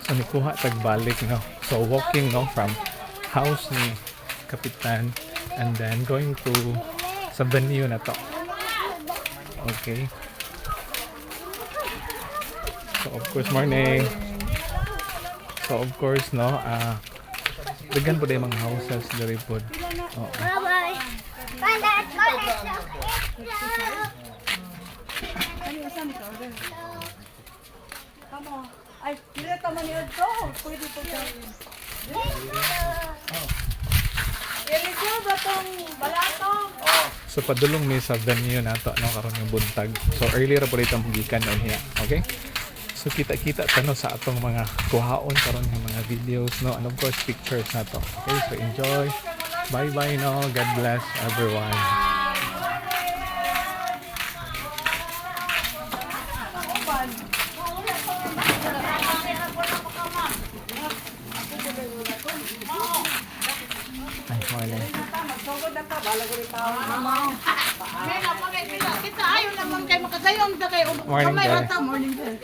So nikuha tagbalik no. So walking no from house ni Kapitan and then going to sa venue na to. Okay. So of course morning. So of course no daghan po day mga houses diri pod. Oo. Bye-bye. Ay, hindi ka maniod ko. Pwede po gawin. Irigo ba itong balatong? So padulong mi sa venue nato no karon nga buntag. So earlier po dito ang gikan on hiya. Okay? So kita-kita tano sa atong mga kuhaon karon nga mga videos no and of course pictures nato. Okay? So enjoy. Bye-bye no. God bless everyone. Ay, morning. Magsugod na ka. Bala ko rin tao. Kita ayaw naman kayo makasayong sa kayo. Morning, Kamay Jai. rata, morning, sir.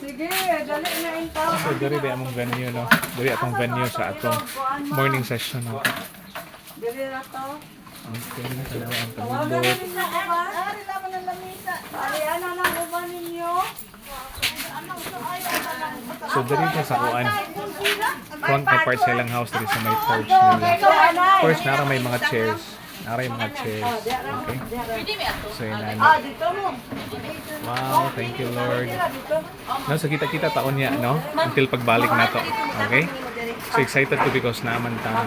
Sige, dali na yung tao. So diri ba among venue no. Diri atong venue sa atong morning session no. Dili na to. Okay, hello ang Tawagan pagibot. na rin na uban. Ari naman ang lamisa. Ari, ano lang uban ninyo? So diri na sa kuan. Front na part sa ilang house diri sa may porch nila. So, anay. Of course, nara may mga chairs. Nara yung mga chairs. Okay? So yun na. Dito mo. Wow, thank you Lord. Dito. No, so kita-kita taon niya, no? Until pagbalik na to. Okay? So excited to because naman ta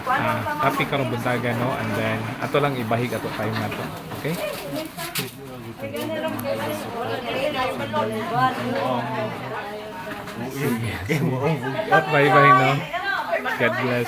happy karong buntaga, no? And then ato lang ibahig ato time na to. Okay? Bye-bye, no? God bless.